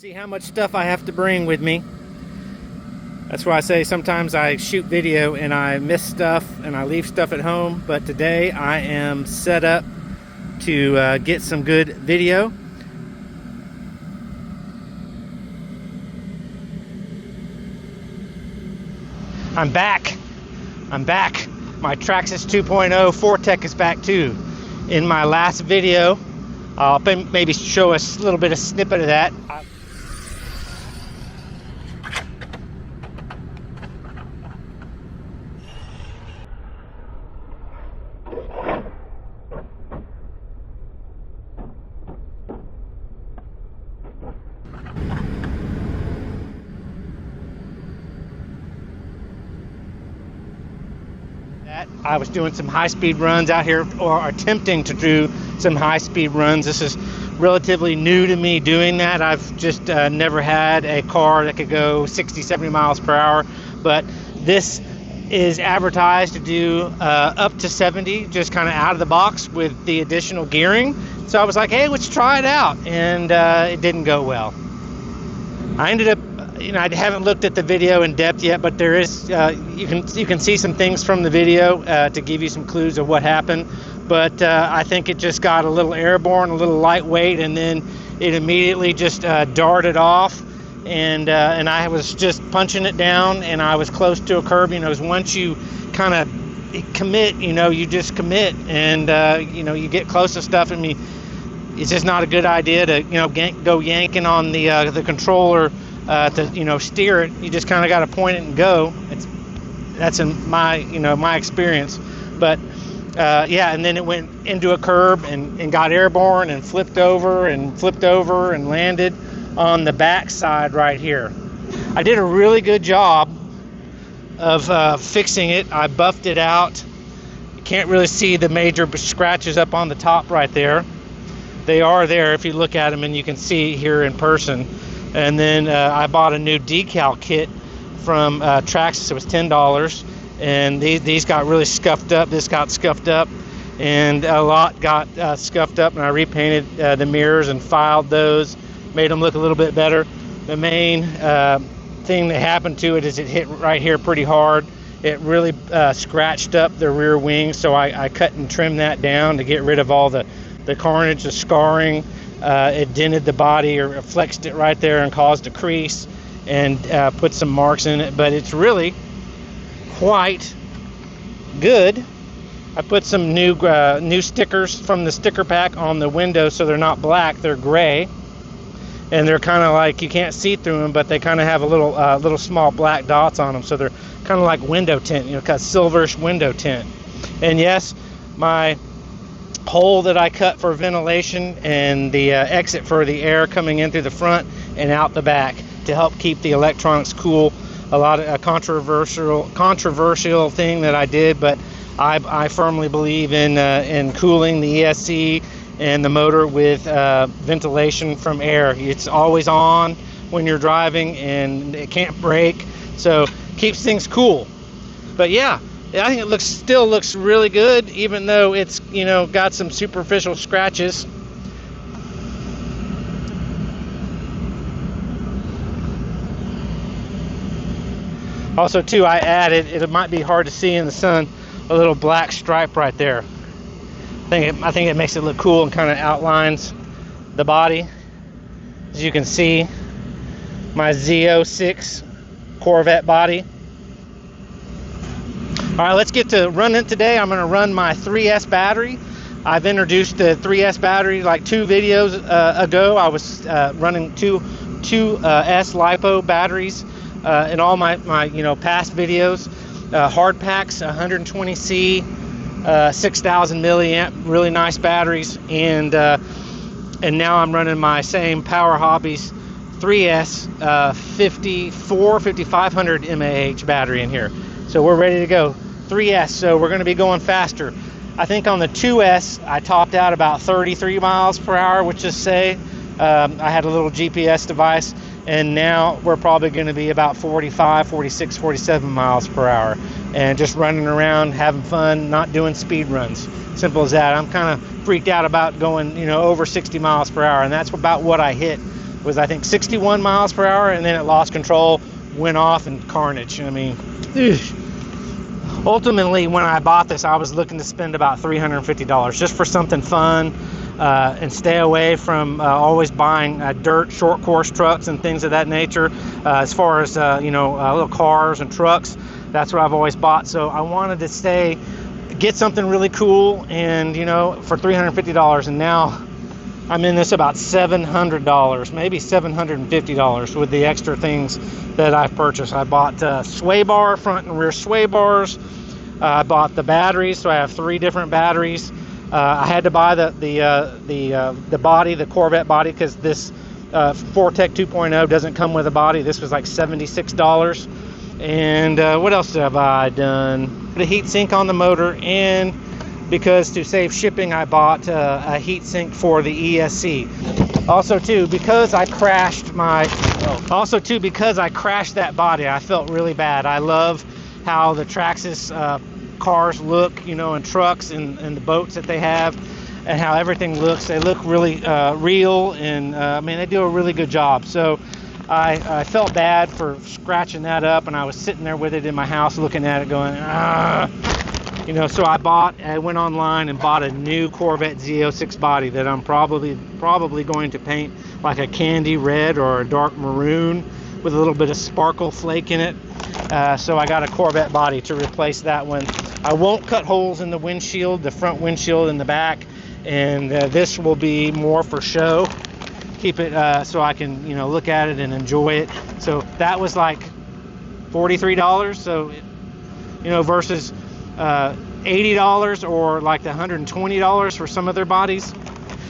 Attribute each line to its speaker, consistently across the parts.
Speaker 1: See how much stuff I have to bring with me. That's why I say sometimes I shoot video and I miss stuff and I leave stuff at home, but today I am set up to get some good video. I'm back. My Traxxas 2.0 4Tech is back too. In my last video, I'll maybe show us a little bit of snippet of that. I was doing some high-speed runs out here, or attempting to do some high-speed runs. This is relatively new to me doing that. I've just never had a car that could go 60, 70 miles per hour, but this is advertised to do up to 70, just kind of out of the box with the additional gearing. So I was like, hey, let's try it out, and it didn't go well. I ended up, I haven't looked at the video in depth yet, but there is, you can see some things from the video to give you some clues of what happened. But I think it just got a little airborne, a little lightweight, and then it immediately just darted off. And I was just punching it down, and I was close to a curb. Once you kind of commit, you just commit, and you get close to stuff. I mean, it's just not a good idea to go yanking on the controller. To steer it. You just kind of got to point it and go. That's in my my experience. But and then it went into a curb and got airborne and flipped over and landed on the back side right here. I did a really good job of fixing it. I buffed it out. You can't really see the major scratches up on the top right there. They are there if you look at them, and you can see here in person. And then I bought a new decal kit from Traxxas. It was $10, and these got really scuffed up. This got scuffed up, and a lot got scuffed up, and I repainted the mirrors and filed those, made them look a little bit better. The main thing that happened to it is it hit right here pretty hard. It really scratched up the rear wing, so I cut and trimmed that down to get rid of all the carnage, the scarring. It dented the body, or flexed it right there and caused a crease, and put some marks in it, but it's really quite good. I put some new stickers from the sticker pack on the windows, so they're not black, they're gray, and they're kind of like, you can't see through them, but they kind of have a little small black dots on them, so they're kind of like window tint, kind of silverish window tint. And yes, my hole that I cut for ventilation and the exit for the air coming in through the front and out the back to help keep the electronics cool. A lot of a controversial thing that I did, but I firmly believe in cooling the ESC and the motor with ventilation from air. It's always on when you're driving, and it can't break, so keeps things cool. But yeah, I think it still looks really good, even though it's got some superficial scratches. Also too, I added, it might be hard to see in the sun, a little black stripe right there. I think it makes it look cool and kind of outlines the body. As you can see, my Z06 Corvette body. All right, let's get to running today. I'm going to run my 3S battery. I've introduced the 3S battery like 2 videos ago. I was running two S LiPo batteries in all my past videos. Hard packs, 120C, 6,000 milliamp, really nice batteries. And now I'm running my same Power Hobbies 3S 5500 mAh battery in here. So we're ready to go. 3S, so we're going to be going faster. I think on the 2S I topped out about 33 miles per hour, which is say I had a little GPS device, and now we're probably going to be about 45, 46, 47 miles per hour, and just running around, having fun, not doing speed runs. Simple as that. I'm kind of freaked out about going over 60 miles per hour, and that's about what I hit was, I think, 61 miles per hour, and then it lost control, went off, and carnage. I mean, ultimately, when I bought this, I was looking to spend about $350 just for something fun, and stay away from always buying dirt short course trucks and things of that nature. As far as little cars and trucks, that's what I've always bought. So I wanted to get something really cool, and for $350, and now I'm in this about $700, maybe $750 with the extra things that I've purchased. I bought sway bar, front and rear sway bars. I bought the batteries, so I have 3 different batteries. I had to buy the body, the Corvette body, because this Fortec 2.0 doesn't come with a body. This was like $76. And what else have I done? Put a heat sink on the motor, and because to save shipping, I bought a heat sink for the ESC. Also too, because I crashed that body, I felt really bad. I love how the Traxxas cars look, and trucks and the boats that they have, and how everything looks. They look really real, and they do a really good job. So I felt bad for scratching that up, and I was sitting there with it in my house looking at it going, so I went online and bought a new Corvette Z06 body that I'm probably going to paint like a candy red or a dark maroon with a little bit of sparkle flake in it. So I got a Corvette body to replace that one. I won't cut holes in the windshield, the front windshield in the back, and this will be more for show. Keep it so I can look at it and enjoy it. So that was like $43. So versus $80 or like the $120 for some of their bodies.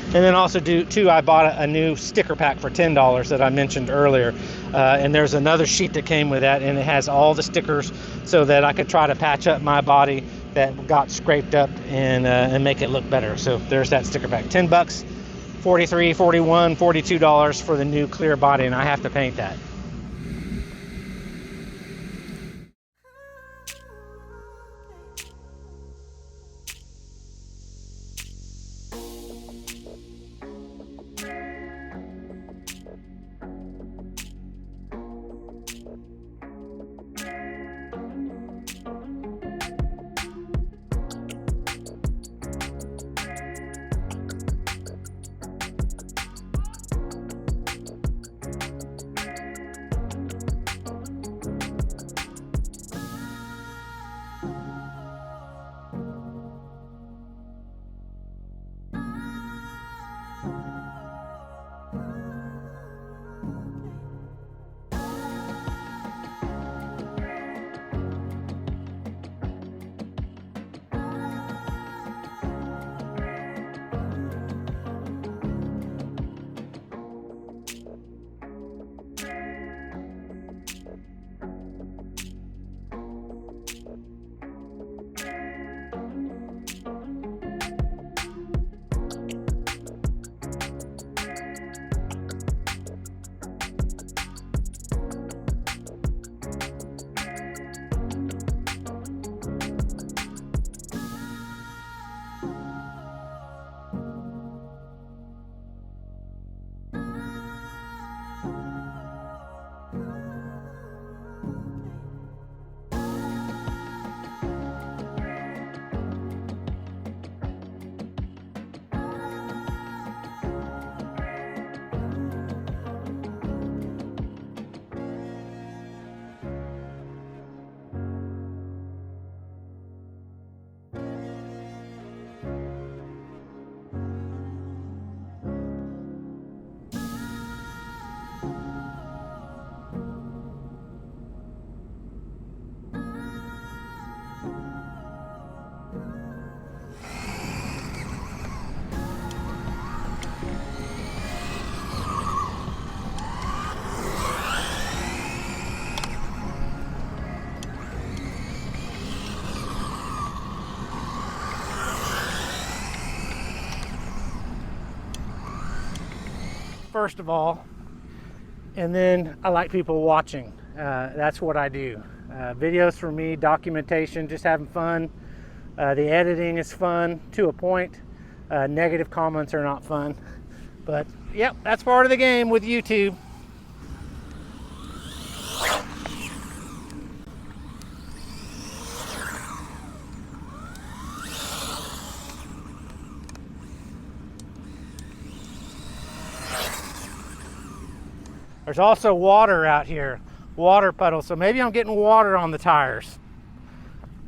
Speaker 1: And then also I bought a new sticker pack for $10 that I mentioned earlier. And there's another sheet that came with that, and it has all the stickers so that I could try to patch up my body that got scraped up and make it look better. So there's that sticker pack. $10, $43, $41, $42 for the new clear body, and I have to paint that. First of all, and then I like people watching. That's what I do. Videos for me, documentation, just having fun. The editing is fun to a point. Negative comments are not fun, But yep, that's part of the game with YouTube. There's also water out here, water puddles, so maybe I'm getting water on the tires.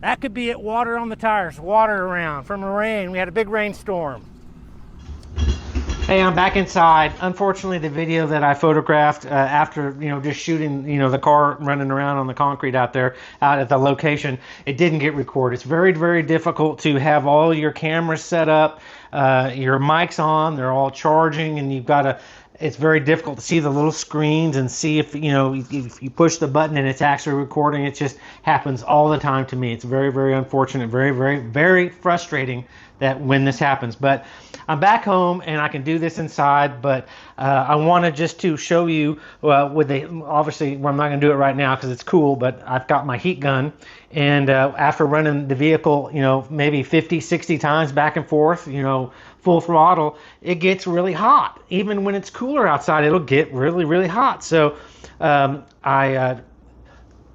Speaker 1: That could be it, water on the tires, water around from the rain. We had a big rainstorm. Hey, I'm back inside. Unfortunately, the video that I photographed after, just shooting, the car running around on the concrete out there, out at the location, it didn't get recorded. It's very, very difficult to have all your cameras set up, your mics on, they're all charging, and you've got to, it's very difficult to see the little screens and see if you push the button and it's actually recording. It just happens all the time to me. It's very, very unfortunate, very, very, very frustrating that when this happens. But I'm back home and I can do this inside, but I wanted just to show you obviously, well, I'm not going to do it right now because it's cool, but I've got my heat gun, and after running the vehicle, maybe 50, 60 times back and forth, full throttle, it gets really hot. Even when it's cooler outside, it'll get really, really hot. So I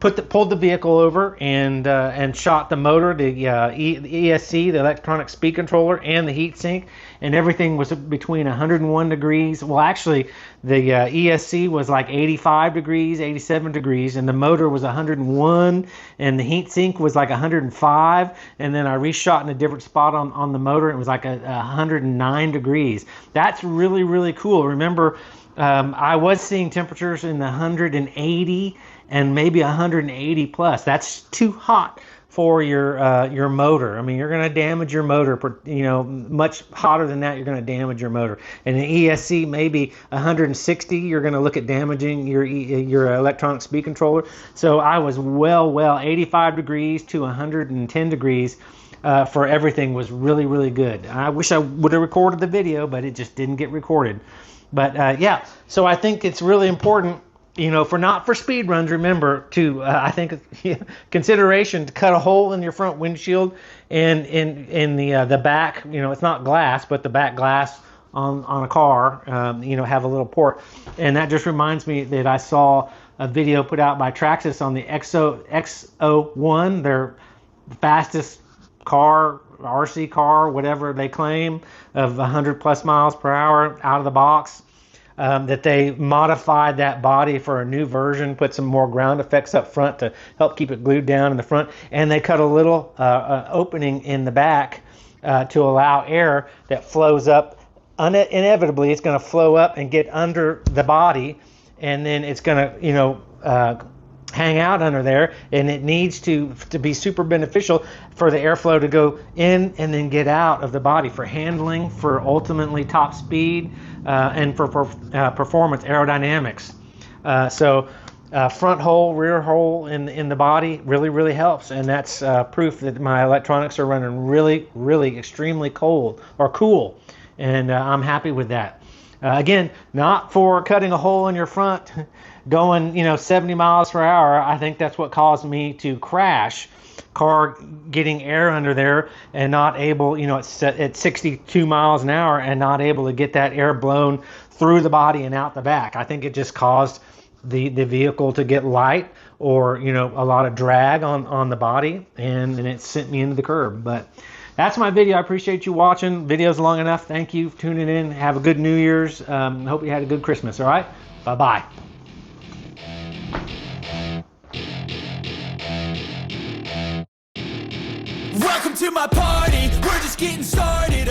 Speaker 1: pulled the vehicle over and shot the motor, the ESC, the electronic speed controller, and the heat sink, and everything was between 101 degrees. Well, actually, the ESC was like 85 degrees, 87 degrees, and the motor was 101, and the heat sink was like 105, and then I reshot in a different spot on the motor, and it was like 109 degrees. That's really, really cool. Remember, I was seeing temperatures in the 180 and maybe 180 plus. That's too hot for your motor. I mean, you're going to damage your motor. Much hotter than that, you're going to damage your motor. And an ESC, maybe 160, you're going to look at damaging your electronic speed controller. So I was well 85 degrees to 110 degrees. For everything was really, really good. I wish I would have recorded the video, but it just didn't get recorded. But yeah, so I think it's really important, for speed runs, remember to, I think, consideration to cut a hole in your front windshield and in the back, it's not glass, but the back glass on a car, have a little port. And that just reminds me that I saw a video put out by Traxxas on the XO1, their fastest car, RC car, whatever they claim, of 100 plus miles per hour out of the box. That they modified that body for a new version, put some more ground effects up front to help keep it glued down in the front, and they cut a little opening in the back to allow air that flows up. Inevitably, it's going to flow up and get under the body, and then it's going to, hang out under there, and it needs to be super beneficial for the airflow to go in and then get out of the body for handling, for ultimately top speed, and for performance aerodynamics. So front hole, rear hole in the body really, really helps, and that's proof that my electronics are running really, really extremely cold or cool, and I'm happy with that. Again, not for cutting a hole in your front going 70 miles per hour. I think that's what caused me to crash. Car getting air under there and not able, it's at 62 miles an hour and not able to get that air blown through the body and out the back. I think it just caused the vehicle to get light, or a lot of drag on the body, and then it sent me into the curb. But that's my video. I appreciate you watching. Video's long enough. Thank you for tuning in. Have a good New Year's. Hope you had a good Christmas. All right, bye.
Speaker 2: Welcome to my party, we're just getting started.